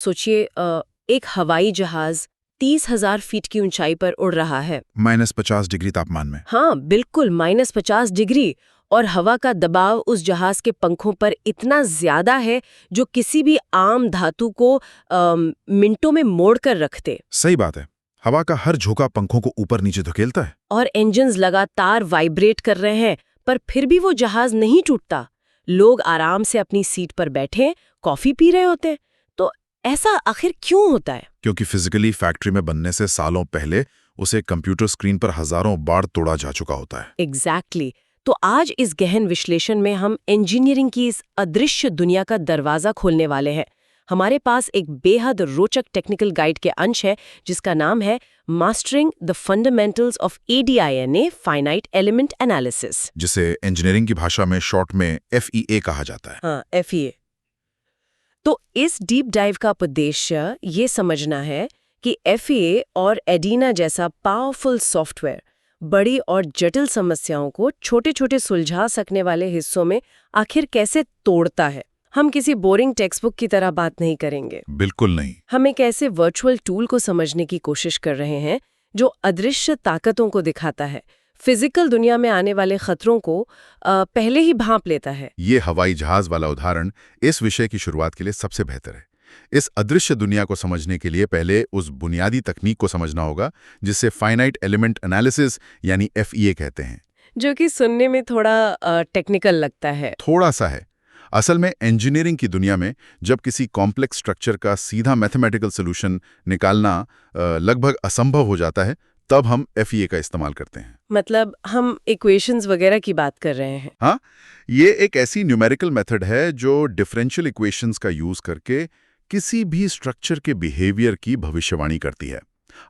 सोचिए एक हवाई जहाज 30,000 फीट की ऊंचाई पर उड़ रहा है। -50 डिग्री तापमान में। हाँ बिल्कुल, -50 डिग्री। और हवा का दबाव उस जहाज के पंखों पर इतना ज्यादा है जो किसी भी आम धातु को मिनटों में मोड़ कर रखते। सही बात है। हवा का हर झोंका पंखों को ऊपर नीचे धकेलता है। और इंजन्स लगातार वाइब्रेट कर रहे हैं, पर फिर भी वो जहाज नहीं टूटता। लोग आराम से अपनी सीट पर बैठे कॉफी पी रहे होते हैं। तो ऐसा आखिर क्यों होता है? क्योंकि फिजिकली फैक्ट्री में बनने से सालों पहले उसे कंप्यूटर स्क्रीन पर हजारों बार तोड़ा जा चुका होता है। एग्जैक्टली। तो आज इस गहन विश्लेषण में हम इंजीनियरिंग की इस अदृश्य दुनिया का दरवाजा खोलने वाले हैं। हमारे पास एक बेहद रोचक टेक्निकल गाइड के अंश है जिसका नाम है mastering the fundamentals of ADINA finite element analysis, जिसे इंजीनियरिंग की भाषा में शॉर्ट में FEA कहा जाता है। हाँ FEA। तो इस डीप डाइव का उद्देश्य ये समझना है कि FEA और एडिना जैसा पावरफुल सॉफ्टवेयर बड़ी और जटिल समस्याओं को छोटे छोटे सुलझा सकने वाले हिस्सों में आखिर कैसे तोड़ता है। हम किसी बोरिंग टेक्स्ट बुक की तरह बात नहीं करेंगे। बिल्कुल नहीं। हम एक ऐसे वर्चुअल टूल को समझने की कोशिश कर रहे हैं जो अदृश्य ताकतों को दिखाता है, फिजिकल दुनिया में आने वाले खतरों को पहले ही भांप लेता है। ये हवाई जहाज वाला उदाहरण इस विषय की शुरुआत के लिए सबसे बेहतर है। इस अदृश्य दुनिया को समझने के लिए पहले उस बुनियादी तकनीक को समझना होगा जिसे फाइनाइट एलिमेंट एनालिसिस यानी FEA कहते हैं, जो कि सुनने में थोड़ा टेक्निकल लगता है। थोड़ा सा है। असल में इंजीनियरिंग की दुनिया में जब किसी कॉम्प्लेक्स स्ट्रक्चर का सीधा मैथमेटिकल सोल्यूशन निकालना लगभग असंभव हो जाता है, तब हम FEA का इस्तेमाल करते हैं। मतलब हम इक्वेशंस वगैरह की बात कर रहे हैं। हाँ, ये एक ऐसी न्यूमेरिकल मेथड है जो डिफरेंशियल इक्वेशंस का यूज करके किसी भी स्ट्रक्चर के बिहेवियर की भविष्यवाणी करती है।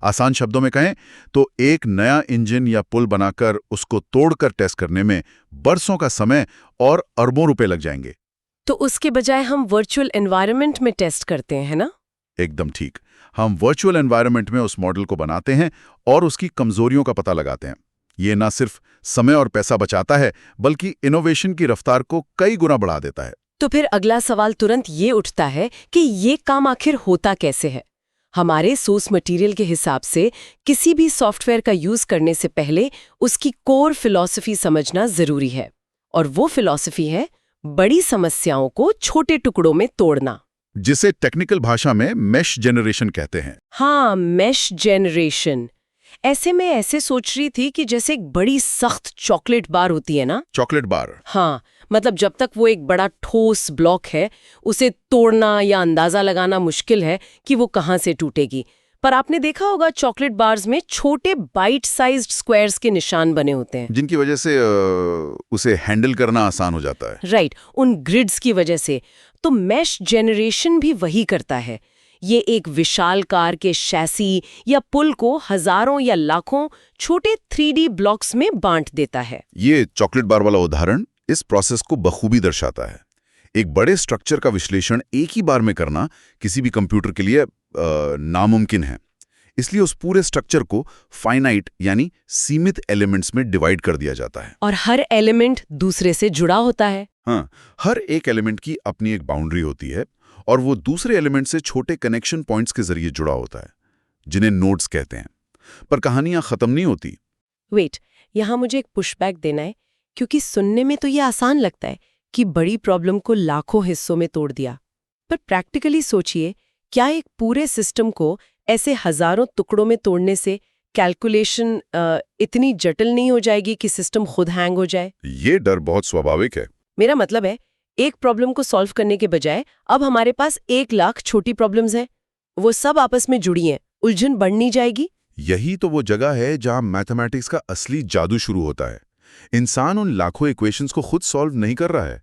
आसान शब्दों में कहें तो एक नया इंजन या पुल बनाकर उसको तोड़कर टेस्ट करने में बरसों का समय और अरबों रुपए लग जाएंगे। तो उसके बजाय हम वर्चुअल एनवायरनमेंट में टेस्ट करते हैं, है ना? एकदम ठीक। हम वर्चुअल एनवायरनमेंट में उस मॉडल को बनाते हैं और उसकी कमजोरियों का पता लगाते हैं। ये ना सिर्फ समय और पैसा बचाता है, बल्कि इनोवेशन की रफ्तार को कई गुना बढ़ा देता है। तो फिर अगला सवाल तुरंत ये उठता है कि ये काम आखिर होता कैसे है? हमारे सोर्स मटेरियल के हिसाब से किसी भी सॉफ्टवेयर का यूज करने से पहले उसकी कोर फिलॉसफी समझना जरूरी है। और वो फिलॉसफी है बड़ी समस्याओं को छोटे टुकड़ों में तोड़ना, जिसे टेक्निकल भाषा में मेश जनरेशन कहते हैं। हाँ, मेश जनरेशन। ऐसे में ऐसे सोच रही थी कि जैसे एक बड़ी सख्त चॉकलेट बार होती है ना। Chocolate bar. हाँ, मतलब जब तक वो एक बड़ा ठोस ब्लॉक है, उसे तोड़ना या अंदाजा लगाना मुश्किल है कि वो कहाँ से टूटेगी। पर आपने देखा होगा चॉकलेट बार्स में छोटे बाइट साइज्ड स्क्वायर्स के निशान बने होते हैं, जिनकी वजह से उसे हैंडल करना आसान हो जाता है। राइट, उन ग्रिड्स की वजह से। तो मैश जनरेशन भी वही करता है। ये एक विशालकार के शैसी या पुल को हजारों या लाखों छोटे 3D ब्लॉक्स में बांट देता है। ये चॉकलेट बार वाला उदाहरण इस प्रोसेस को बखूबी दर्शाता है। एक बड़े स्ट्रक्चर का विश्लेषण एक ही बार में करना किसी भी कंप्यूटर के लिए नामुमकिन है। इसलिए उस पूरे स्ट्रक्चर को फाइनाइट यानी सीमित एलिमेंट्स में डिवाइड कर दिया जाता है। और हर एलिमेंट दूसरे से जुड़ा होता है। हाँ, हर एक एलिमेंट की अपनी एक बाउंड्री होती है और वो दूसरे एलिमेंट से छोटे कनेक्शन पॉइंट्स के जरिए जुड़ा होता है, जिन्हें नोड्स कहते हैं। पर कहानियां खत्म नहीं होती। वेट, यहाँ मुझे एक पुशबैक देना है, क्योंकि सुनने में तो ये आसान लगता है कि बड़ी प्रॉब्लम को लाखों हिस्सों में तोड़ दिया। पर प्रैक्टिकली सोचिए, क्या एक पूरे सिस्टम को ऐसे हजारों टुकड़ों में तोड़ने से कैलकुलेशन इतनी जटिल नहीं हो जाएगी कि सिस्टम खुद हैंग हो जाए? ये डर बहुत स्वाभाविक है। मेरा मतलब है, एक प्रॉब्लम को सॉल्व करने के बजाय अब हमारे पास 1 लाख छोटी प्रॉब्लम्स हैं, वो सब आपस में जुड़ी हैं, उलझन बढ़ नहीं जाएगी? यही तो वो जगह है जहां मैथमेटिक्स का असली जादू शुरू होता है। इंसान उन लाखों इक्वेशंस को खुद सॉल्व नहीं कर रहा है।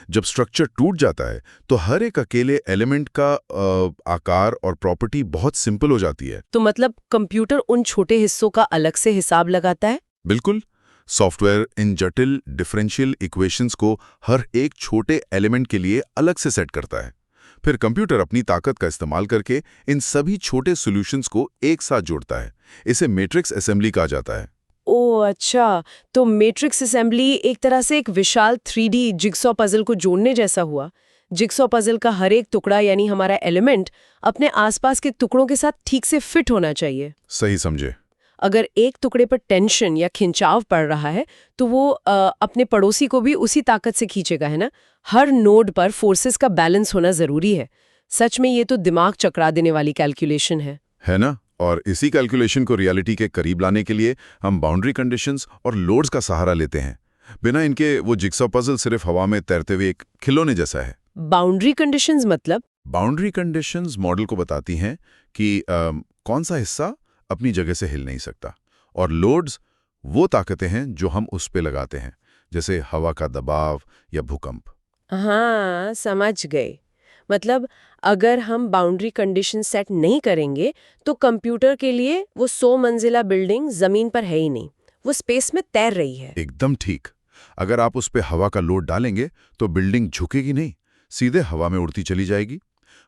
जब स्ट्रक्चर टूट जाता है तो हर एक अकेले एलिमेंट का आकार और प्रॉपर्टी बहुत सिंपल हो जाती है। तो मतलब कंप्यूटर उन छोटे हिस्सों का अलग से हिसाब लगाता है? बिल्कुल। सॉफ्टवेयर इन जटिल डिफरेंशियल इक्वेशंस को हर एक छोटे एलिमेंट के लिए अलग से सेट करता है। फिर कंप्यूटर अपनी ताकत का इस्तेमाल करके इन सभी छोटे सॉल्यूशंस को एक साथ जोड़ता है। इसे मैट्रिक्स असेंबली कहा जाता है। ओह अच्छा, तो मैट्रिक्स असेंबली एक तरह से एक विशाल 3D जिगसॉ पजल को जोड़ने जैसा हुआ, जिक्सॉ पजल का हर एक टुकड़ा यानी हमारा एलिमेंट अपने आसपास के टुकड़ों के साथ ठीक से फिट होना चाहिए। सही समझे। अगर एक टुकड़े पर टेंशन या खिंचाव पड़ रहा है तो वो अपने पड़ोसी को भी उसी ताकत से खींचेगा, है ना। हर नोड पर फोर्सेस का बैलेंस होना जरूरी है। सच में ये तो दिमाग चकरा देने वाली कैलकुलेशन है ना। और इसी कैलकुलेशन को रियलिटी के करीब लाने के लिए हम बाउंड्री कंडीशंस और लोड्स का सहारा लेते हैं। बिना इनके वो जिक्सॉ पजल सिर्फ हवा में तैरते हुए एक खिलौने जैसा है। बाउंड्री कंडीशंस मतलब? बाउंड्री कंडीशंस मॉडल को बताती हैं कि कौन सा हिस्सा अपनी जगह से हिल नहीं सकता, और लोड्स वो ताकतें हैं जो हम उस पे लगाते हैं, जैसे हवा का दबाव या भूकंप। हाँ, समझ गए। मतलब अगर हम बाउंड्री कंडीशन सेट नहीं करेंगे तो कंप्यूटर के लिए वो 100 मंजिला बिल्डिंग जमीन पर है ही नहीं, वो स्पेस में तैर रही है। एकदम ठीक। अगर आप उस पे हवा का लोड डालेंगे तो बिल्डिंग झुकेगी नहीं, सीधे हवा में उड़ती चली जाएगी।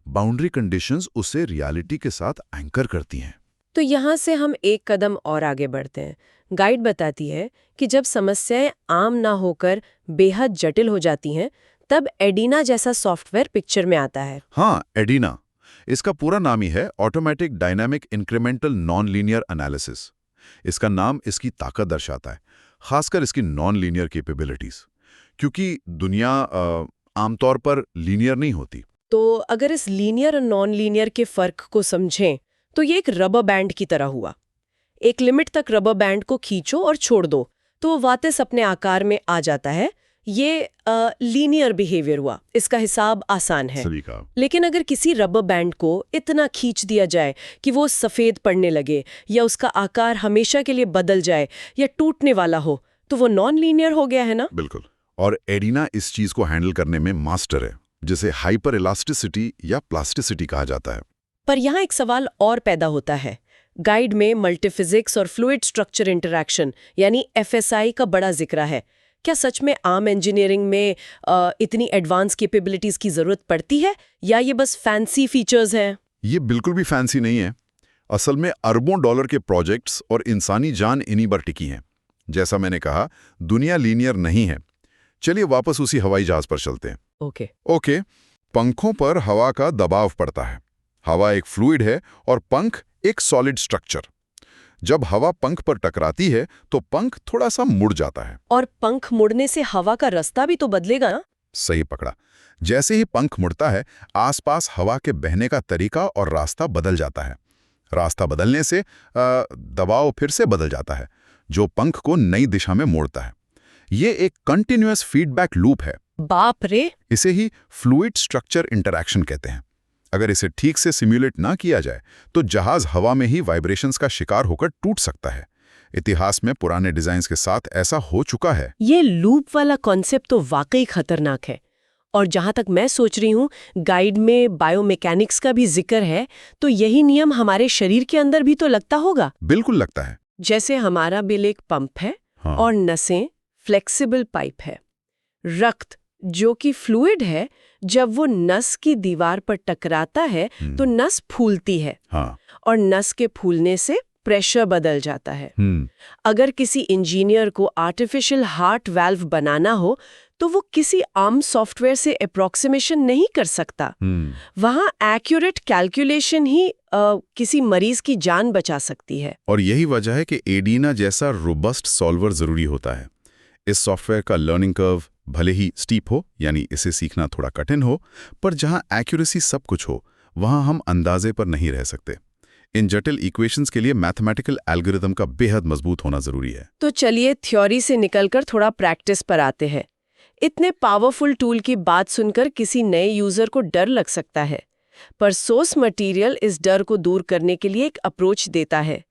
बाउंड्री कंडीशंस उसे रियलिटी के साथ एंकर करती हैं। तो यहाँ से हम एक कदम और आगे बढ़ते हैं। गाइड बताती है कि जब समस्याएं आम ना होकर बेहद जटिल हो जाती हैं, तब एडीना जैसा सॉफ्टवेयर पिक्चर में आता है। हाँ, एडीना। इसका पूरा नाम ही है automatic dynamic incremental non linear analysis. इसका नाम इसकी ताकत दर्शाता है, खासकर इसकी नॉन लीनियर कैपेबिलिटीज, क्योंकि दुनिया आमतौर पर लीनियर नहीं होती। तो अगर इस लीनियर और नॉन लीनियर के फर्क को समझें तो ये एक रबर बैंड की तरह हुआ। एक लिमिट तक रबर बैंड को खींचो और छोड़ दो तो वो वापस अपने आकार में आ जाता है। ये लीनियर बिहेवियर हुआ, इसका हिसाब आसान है। लेकिन अगर किसी रबर बैंड को इतना खींच दिया जाए कि वो सफ़ेद पड़ने लगे या उसका आकार हमेशा के लिए बदल जाए या टूटने वाला हो, तो वो नॉन लीनियर हो गया, है ना। बिल्कुल। और एडीना इस चीज को हैंडल करने में मास्टर है, जिसे हाइपर इलास्टिसिटी या प्लास्टिसिटी कहा जाता है। पर यहाँ एक सवाल और पैदा होता है। गाइड में मल्टीफिजिक्स और फ्लूइड स्ट्रक्चर इंटरैक्शन यानी FSI का बड़ा जिक्र है। क्या सच में आम इंजीनियरिंग में इतनी एडवांस कैपेबिलिटीज की जरूरत पड़ती है या ये बस फैंसी फीचर्स हैं? ये बिल्कुल भी फैंसी नहीं है। असल में अरबों डॉलर के प्रोजेक्ट्स और इंसानी जान इन्हीं पर टिकी हैं। जैसा मैंने कहा, दुनिया लीनियर नहीं है। चलिए वापस उसी हवाई जहाज पर चलते हैं। ओके। पंखों पर हवा का दबाव पड़ता है। हवा एक फ्लूइड है और पंख एक सॉलिड स्ट्रक्चर। जब हवा पंख पर टकराती है तो पंख थोड़ा सा मुड़ जाता है। और पंख मुड़ने से हवा का रास्ता भी तो बदलेगा ना? सही पकड़ा। जैसे ही पंख मुड़ता है, आसपास हवा के बहने का तरीका और रास्ता बदल जाता है। रास्ता बदलने से दबाव फिर से बदल जाता है, जो पंख को नई दिशा में मोड़ता है। ये एक कंटिन्यूअस फीडबैक लूप है। बाप रे! इसे ही फ्लूइड स्ट्रक्चर इंटरैक्शन कहते हैं। अगर इसे ठीक से सिम्युलेट ना किया जाए तो जहाज हवा में ही वाइब्रेशंस का शिकार होकर टूट सकता है। इतिहास में पुराने डिजाइन्स के साथ ऐसा हो चुका है। ये लूप वाला कॉन्सेप्ट तो वाकई खतरनाक है। और जहां तक मैं सोच रही हूँ, गाइड में बायोमैकेनिक्स का भी जिक्र है, तो यही नियम हमारे शरीर के अंदर भी तो लगता होगा। बिल्कुल लगता है। जैसे हमारा बिल एक पंप है। हाँ। और नसें फ्लेक्सिबल पाइप है। रक्त जो कि फ्लूइड है, जब वो नस की दीवार पर टकराता है तो नस फूलती है। हाँ। और नस के फूलने से प्रेशर बदल जाता है। अगर किसी इंजीनियर को आर्टिफिशियल हार्ट वाल्व बनाना हो तो वो किसी आम सॉफ्टवेयर से अप्रोक्सीमेशन नहीं कर सकता। वहाँ एक्यूरेट कैलकुलेशन ही किसी मरीज की जान बचा सकती है। और यही वजह है कि एडीना जैसा रोबस्ट सॉल्वर जरूरी होता है। इस सॉफ्टवेयर का लर्निंग कर्व भले ही स्टीप हो, यानी इसे सीखना थोड़ा कठिन हो, पर जहाँ एक्यूरेसी सब कुछ हो, वहाँ हम अंदाजे पर नहीं रह सकते। इन जटिल इक्वेशंस के लिए मैथमेटिकल एल्गोरिथम का बेहद मजबूत होना जरूरी है। तो चलिए थ्योरी से निकलकर थोड़ा प्रैक्टिस पर आते हैं। इतने पावरफुल टूल की बात सुनकर किसी नए यूजर को डर लग सकता है, पर सोर्स मटेरियल इस डर को दूर करने के लिए एक अप्रोच देता है।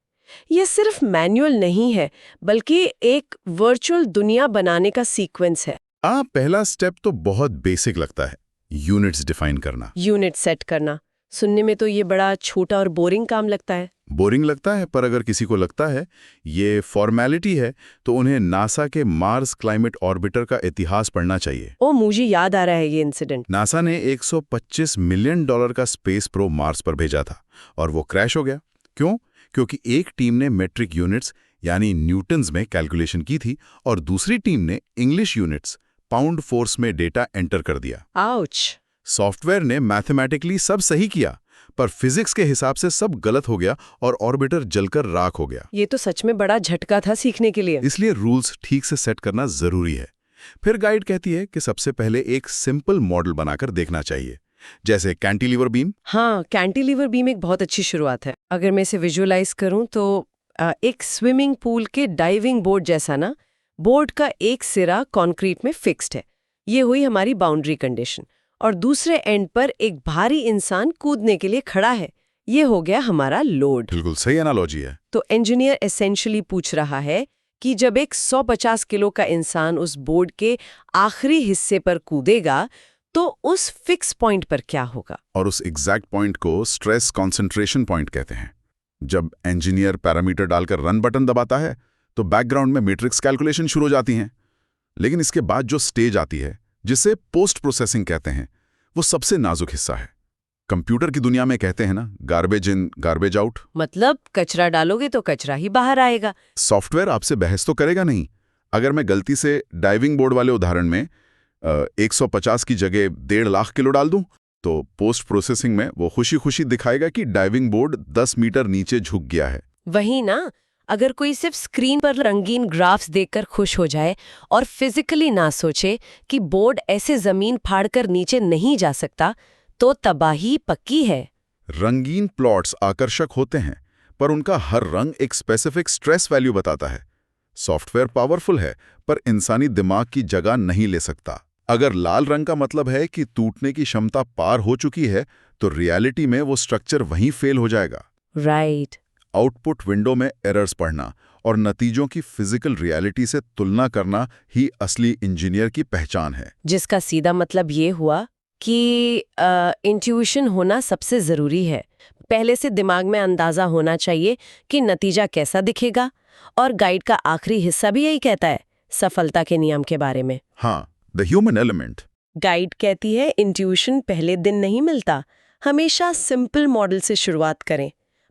यह सिर्फ मैनुअल नहीं है, बल्कि एक वर्चुअल दुनिया बनाने का सीक्वेंस है। पहला स्टेप तो बहुत बेसिक लगता है, यूनिट्स डिफाइन करना। यूनिट सेट करना सुनने में तो ये बड़ा छोटा और बोरिंग काम लगता है। बोरिंग लगता है, पर अगर किसी को लगता है ये फॉर्मेलिटी है तो उन्हें नासा के मार्स क्लाइमेट ऑर्बिटर का इतिहास पढ़ना चाहिए। मुझे याद आ रहा है ये इंसिडेंट। नासा ने $125 मिलियन का स्पेस प्रोब मार्स पर भेजा था और वो क्रैश हो गया। क्यों? क्योंकि एक टीम ने मेट्रिक यूनिट्स यानी न्यूटन्स में कैलकुलेशन की थी और दूसरी टीम ने इंग्लिश यूनिट्स पाउंड फोर्स में डेटा एंटर कर दिया। आउच! सॉफ्टवेयर ने मैथमेटिकली सब सही किया, पर फिजिक्स के हिसाब से सब गलत हो गया और ऑर्बिटर जलकर राख हो गया। ये तो सच में बड़ा झटका था सीखने के लिए। इसलिए रूल्स ठीक से सेट करना जरूरी है। फिर गाइड कहती है कि सबसे पहले एक सिंपल मॉडल बनाकर देखना चाहिए, जैसे कैंटिलीवर बीम। हाँ, कैंटिलीवर बीम एक बहुत अच्छी शुरुआत है। अगर मैं इसे विजुअलाइज करूं तो एक स्विमिंग पूल के डाइविंग बोर्ड जैसा ना, बोर्ड का एक सिरा कंक्रीट में फिक्स्ड है। ये हुई हमारी बाउंड्री कंडीशन, और दूसरे एंड पर एक भारी इंसान कूदने के लिए खड़ा है। ये हो गया हमारा लोड। बिल्कुल सही एनालॉजी है। तो इंजीनियर एसेंशियली पूछ रहा है कि जब एक 150 किलो का इंसान उस बोर्ड के आखिरी हिस्से पर कूदेगा तो उस फिक्स पॉइंट पर क्या होगा? और उस एग्जैक्ट पॉइंट को स्ट्रेस कॉन्सेंट्रेशन पॉइंट कहते हैं। जब इंजीनियर पैरामीटर डालकर रन बटन दबाता है तो बैकग्राउंड में मैट्रिक्स कैलकुलेशन शुरू हो जाती हैं। लेकिन इसके बाद जो स्टेज आती है, जिसे पोस्ट प्रोसेसिंग कहते हैं, वो सबसे नाजुक हिस्सा है। कंप्यूटर की दुनिया में कहते हैं ना, गार्बेज इन गार्बेज आउट। मतलब कचरा डालोगे तो कचरा ही बाहर आएगा। सॉफ्टवेयर आपसे बहस तो करेगा नहीं। अगर मैं गलती से डाइविंग बोर्ड वाले उदाहरण में 150 की जगह 1.5 लाख किलो डाल दूं, तो पोस्ट प्रोसेसिंग में वो खुशी खुशी दिखाएगा कि डाइविंग बोर्ड 10 मीटर नीचे झुक गया है। वही ना, अगर कोई सिर्फ स्क्रीन पर रंगीन ग्राफ्स देखकर खुश हो जाए और फिजिकली ना सोचे कि बोर्ड ऐसे जमीन फाड़कर नीचे नहीं जा सकता, तो तबाही पक्की है। रंगीन प्लॉट्स आकर्षक होते हैं, पर उनका हर रंग एक स्पेसिफिक स्ट्रेस वैल्यू बताता है। सॉफ्टवेयर पावरफुल है, पर इंसानी दिमाग की जगह नहीं ले सकता। अगर लाल रंग का मतलब है कि टूटने की क्षमता पार हो चुकी है, तो रियलिटी में वो स्ट्रक्चर वहीं फेल हो जाएगा। राइट। आउटपुट विंडो में एरर्स पढ़ना और नतीजों की फिजिकल रियलिटी से तुलना करना ही असली इंजीनियर की पहचान है। जिसका सीधा मतलब ये हुआ कि इंट्यूशन होना सबसे ज़रूरी है। पहले से दिमाग में अंदाज़ा होना चाहिए कि नतीजा कैसा दिखेगा, और गाइड का आखिरी हिस्सा भी यही कहता है, सफलता के नियम के बारे में। हाँ, द ह्यूमन एलिमेंट। गाइड कहती है इंट्यूशन पहले दिन नहीं मिलता, हमेशा सिंपल मॉडल से शुरुआत करें।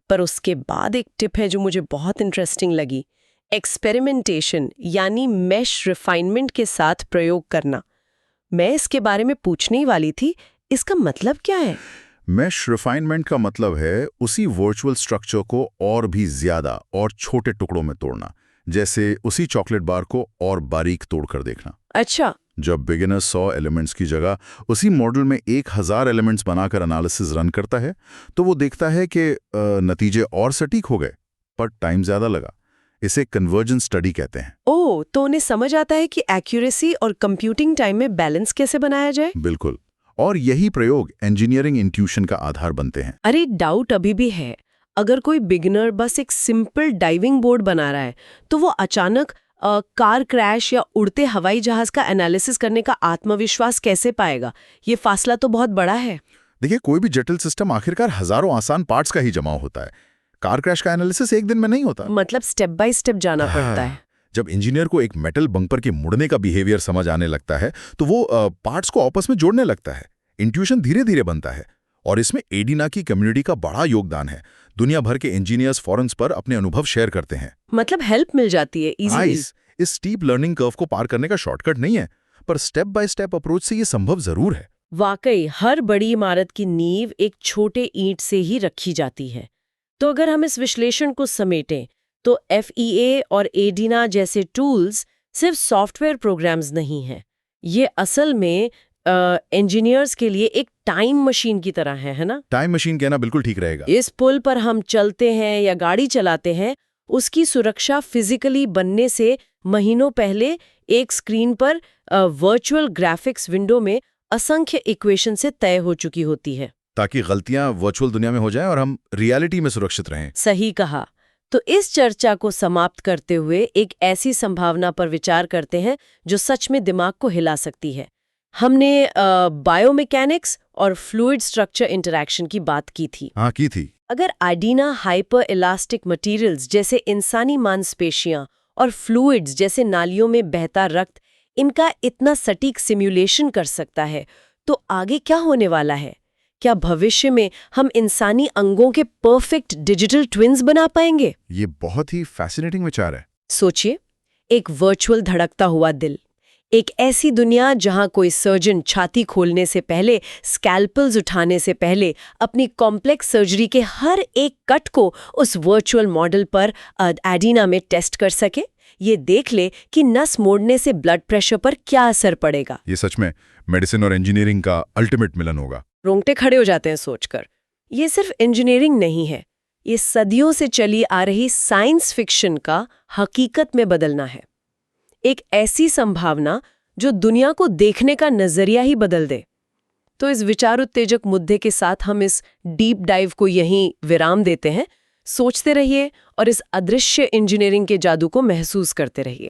पर उसके बाद एक टिप है जो मुझे बहुत इंटरेस्टिंग लगी, एक्सपेरिमेंटेशन यानी मैश रिफाइनमेंट के साथ प्रयोग करना। मैं इसके बारे में पूछने ही वाली थी, इसका मतलब क्या है? मैश रिफाइनमेंट का मतलब है उसी वर्चुअल स्ट्रक्चर को और भी ज्यादा और छोटे टुकड़ों में तोड़ना, जैसे उसी चॉकलेट बार को और बारीक तोड़कर देखना। अच्छा। जब बिगिनर 100 एलिमेंट्स की जगह उसी मॉडल में 1000 एलिमेंट्स बनाकर एनालिसिस रन करता है, तो वो देखता है कि नतीजे और सटीक हो गए, पर टाइम ज्यादा लगा। इसे कन्वर्जेंस स्टडी कहते हैं। ओह, तो उन्हें समझ आता है कि एक्यूरेसी और कंप्यूटिंग टाइम में बैलेंस कैसे बनाया जाए। बिल्कुल, और यही प्रयोग इंजीनियरिंग इंट्यूशन का आधार बनते हैं। अरे, डाउट अभी भी है। अगर कोई बिगिनर बस एक सिंपल डाइविंग बोर्ड बना रहा है, तो वो अचानक कार क्रैश या उड़ते हवाई जहाज का एनालिसिस करने का आत्मविश्वास कैसे पाएगा? ये फासला तो बहुत बड़ा है। देखिए, कोई भी जटिल सिस्टम आखिरकार हजारों आसान पार्ट्स का ही जमाव होता है। कार क्रैश का एनालिसिस एक दिन में नहीं होता। मतलब स्टेप बाय स्टेप जाना पड़ता है। जब इंजीनियर को एक मेटल बंपर के मुड़ने का बिहेवियर समझ आने लगता है, तो वो पार्ट्स को आपस में जोड़ने लगता है। इंट्यूशन धीरे धीरे बनता है, और इसमें एडिना की कम्युनिटी का बड़ा योगदान है। दुनिया भर के इंजीनियर्स फोरम्स पर अपने अनुभव शेयर करते हैं। मतलब हेल्प मिल जाती है इजीली। इस स्टीप लर्निंग कर्व को पार करने का शॉर्टकट नहीं है, पर स्टेप बाय स्टेप अप्रोच से ये संभव जरूर है। वाकई हर बड़ी इमारत की नींव एक छोटे ईंट से ही रखी जाती है। तो अगर हम इस विश्लेषण को समेटें, तो FEA और एडिना जैसे टूल्स सिर्फ सॉफ्टवेयर प्रोग्राम्स नहीं हैं। ये असल में इंजीनियर्स के लिए एक टाइम मशीन की तरह है ना? टाइम मशीन कहना बिल्कुल ठीक रहेगा। इस पुल पर हम चलते हैं या गाड़ी चलाते हैं, उसकी सुरक्षा फिजिकली बनने से महीनों पहले एक स्क्रीन पर वर्चुअल ग्राफिक्स विंडो में असंख्य इक्वेशन से तय हो चुकी होती है, ताकि गलतियां वर्चुअल दुनिया में हो जाएं और हम रियलिटी में सुरक्षित रहें। सही कहा। तो इस चर्चा को समाप्त करते हुए एक ऐसी संभावना पर विचार करते हैं जो सच में दिमाग को हिला सकती है। हमने बायोमैकेनिक्स और फ्लूइड स्ट्रक्चर इंटरैक्शन की बात की थी। हाँ, की थी। अगर एडिना हाइपर इलास्टिक मटेरियल्स जैसे इंसानी मांसपेशियां और फ्लूइड्स जैसे नालियों में बहता रक्त इनका इतना सटीक सिमुलेशन कर सकता है, तो आगे क्या होने वाला है? क्या भविष्य में हम इंसानी अंगों के परफेक्ट डिजिटल ट्विन्स बना पाएंगे? ये बहुत ही फैसिनेटिंग विचार है। सोचिए, एक वर्चुअल धड़कता हुआ दिल, एक ऐसी दुनिया जहां कोई सर्जन छाती खोलने से पहले, स्कैल्पल्स उठाने से पहले अपनी कॉम्प्लेक्स सर्जरी के हर एक कट को उस वर्चुअल मॉडल पर एडिना में टेस्ट कर सके, ये देख ले कि नस मोड़ने से ब्लड प्रेशर पर क्या असर पड़ेगा। ये सच में मेडिसिन और इंजीनियरिंग का अल्टीमेट मिलन होगा। रोंगटे खड़े हो जाते हैं सोचकर। ये सिर्फ इंजीनियरिंग नहीं है, ये सदियों से चली आ रही साइंस फिक्शन का हकीकत में बदलना है। एक ऐसी संभावना जो दुनिया को देखने का नजरिया ही बदल दे। तो इस विचार उत्तेजक मुद्दे के साथ हम इस डीप डाइव को यहीं विराम देते हैं। सोचते रहिए और इस अदृश्य इंजीनियरिंग के जादू को महसूस करते रहिए।